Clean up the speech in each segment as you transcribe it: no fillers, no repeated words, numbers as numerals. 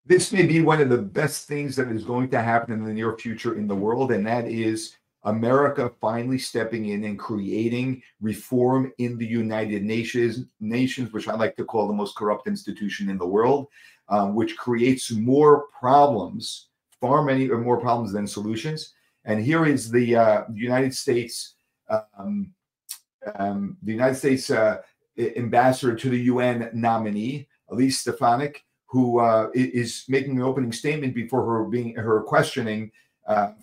This may be one of the best things that is going to happen in the near future in the world, and that is America finally stepping in and creating reform in the United Nations, which I like to call the most corrupt institution in the world, which creates more problems, far many or more problems than solutions. And here is the United States, ambassador to the UN nominee, Elise Stefanik, who is making an opening statement before her questioning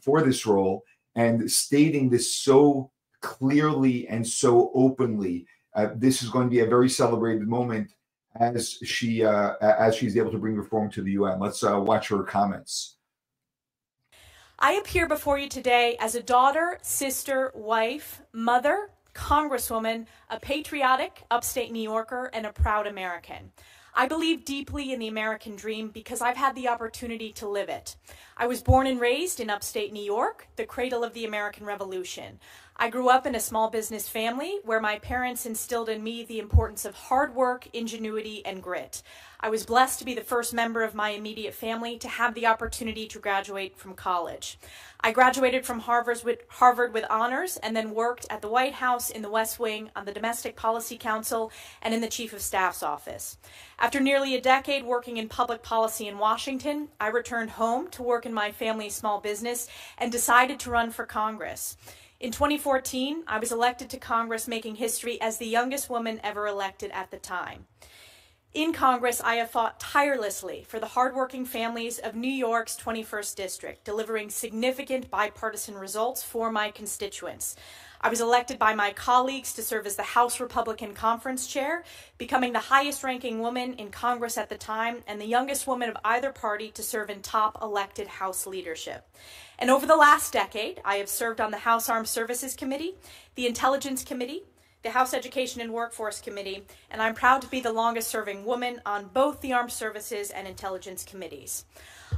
for this role, and stating this so clearly and so openly. This is going to be a very celebrated moment as she's able to bring reform to the UN. Let's watch her comments. I appear before you today as a daughter, sister, wife, mother, congresswoman, a patriotic upstate New Yorker, and a proud American. I believe deeply in the American dream because I've had the opportunity to live it. I was born and raised in upstate New York, the cradle of the American Revolution. I grew up in a small business family where my parents instilled in me the importance of hard work, ingenuity, and grit. I was blessed to be the first member of my immediate family to have the opportunity to graduate from college. I graduated from Harvard with honors and then worked at the White House, in the West Wing, on the Domestic Policy Council, and in the Chief of Staff's office. After nearly a decade working in public policy in Washington, I returned home to work in my family's small business and decided to run for Congress. In 2014, I was elected to Congress, making history as the youngest woman ever elected at the time. In Congress, I have fought tirelessly for the hardworking families of New York's 21st District, delivering significant bipartisan results for my constituents. I was elected by my colleagues to serve as the House Republican Conference Chair, becoming the highest-ranking woman in Congress at the time and the youngest woman of either party to serve in top elected House leadership. And over the last decade, I have served on the House Armed Services Committee, the Intelligence Committee, the House Education and Workforce Committee, and I'm proud to be the longest-serving woman on both the Armed Services and Intelligence Committees.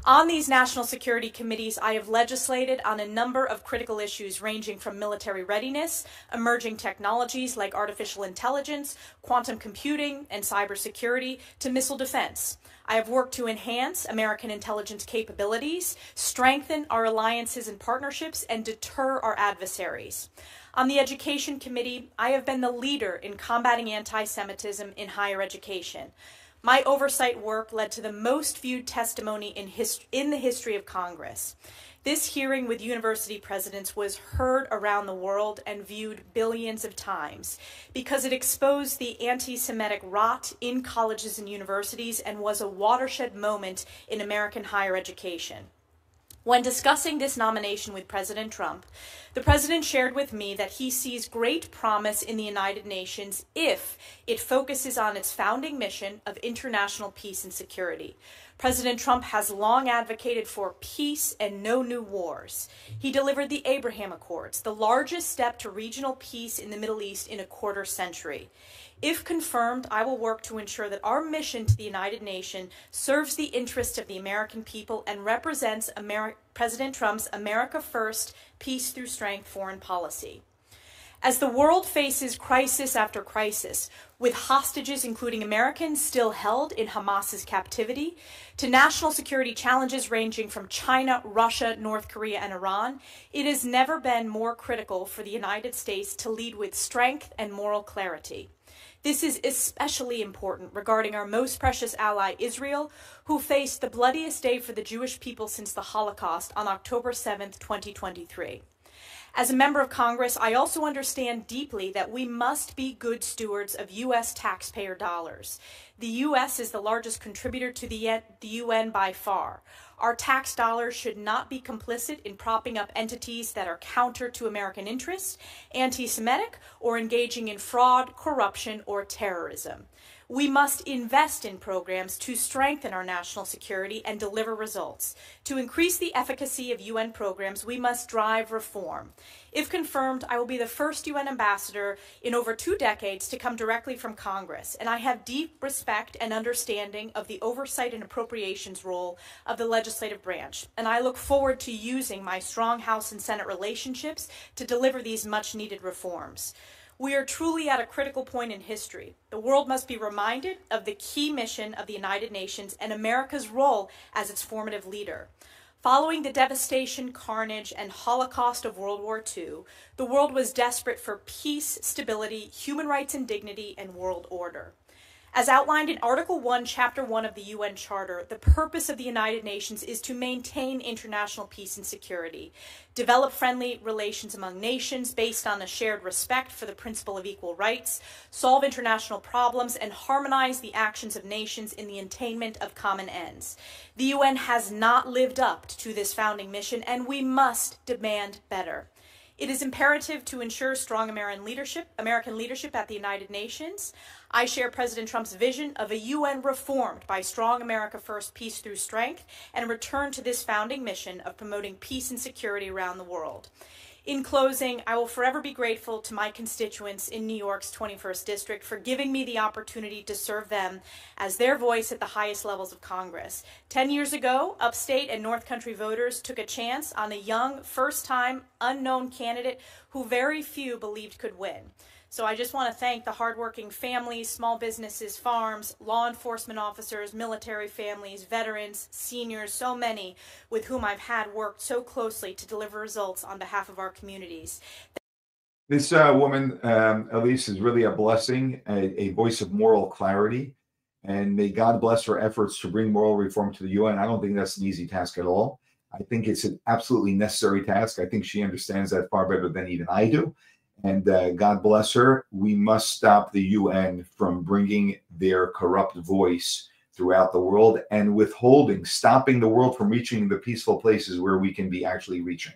On these national security committees, I have legislated on a number of critical issues ranging from military readiness, emerging technologies like artificial intelligence, quantum computing, and cybersecurity, to missile defense. I have worked to enhance American intelligence capabilities, strengthen our alliances and partnerships, and deter our adversaries. On the Education Committee, I have been the leader in combating anti-Semitism in higher education. My oversight work led to the most viewed testimony in the history of Congress. This hearing with university presidents was heard around the world and viewed billions of times because it exposed the anti-Semitic rot in colleges and universities and was a watershed moment in American higher education. When discussing this nomination with President Trump, the president shared with me that he sees great promise in the United Nations if it focuses on its founding mission of international peace and security. President Trump has long advocated for peace and no new wars. He delivered the Abraham Accords, the largest step to regional peace in the Middle East in a quarter century. If confirmed, I will work to ensure that our mission to the United Nations serves the interests of the American people and represents President Trump's America First, Peace Through Strength foreign policy. As the world faces crisis after crisis, with hostages, including Americans, still held in Hamas's captivity, to national security challenges ranging from China, Russia, North Korea, and Iran, it has never been more critical for the United States to lead with strength and moral clarity. This is especially important regarding our most precious ally, Israel, who faced the bloodiest day for the Jewish people since the Holocaust on October 7, 2023. As a member of Congress, I also understand deeply that we must be good stewards of U.S. taxpayer dollars. The U.S. is the largest contributor to the UN by far. Our tax dollars should not be complicit in propping up entities that are counter to American interests, anti-Semitic, or engaging in fraud, corruption, or terrorism. We must invest in programs to strengthen our national security and deliver results. To increase the efficacy of UN programs, we must drive reform. If confirmed, I will be the first UN ambassador in over 2 decades to come directly from Congress, and I have deep respect and understanding of the oversight and appropriations role of the legislative branch, and I look forward to using my strong House and Senate relationships to deliver these much-needed reforms. We are truly at a critical point in history. The world must be reminded of the key mission of the United Nations and America's role as its formative leader. Following the devastation, carnage, and Holocaust of World War II, the world was desperate for peace, stability, human rights and dignity, and world order. As outlined in Article 1, Chapter 1 of the UN Charter, the purpose of the United Nations is to maintain international peace and security, develop friendly relations among nations based on a shared respect for the principle of equal rights, solve international problems, and harmonize the actions of nations in the attainment of common ends. The UN has not lived up to this founding mission, and we must demand better. It is imperative to ensure strong American leadership at the United Nations. I share President Trump's vision of a UN reformed by strong America first, peace through strength, and a return to this founding mission of promoting peace and security around the world. In closing, I will forever be grateful to my constituents in New York's 21st District for giving me the opportunity to serve them as their voice at the highest levels of Congress. 10 years ago, upstate and North Country voters took a chance on a young, first-time, unknown candidate who very few believed could win. So I just want to thank the hardworking families, small businesses, farms, law enforcement officers, military families, veterans, seniors, so many with whom I've had worked so closely to deliver results on behalf of our communities. This woman, Elise, is really a blessing, a voice of moral clarity, and may God bless her efforts to bring moral reform to the UN. I don't think that's an easy task at all. I think it's an absolutely necessary task. I think she understands that far better than even I do. And God bless her. We must stop the UN from bringing their corrupt voice throughout the world and stopping the world from reaching the peaceful places where we can be actually reaching.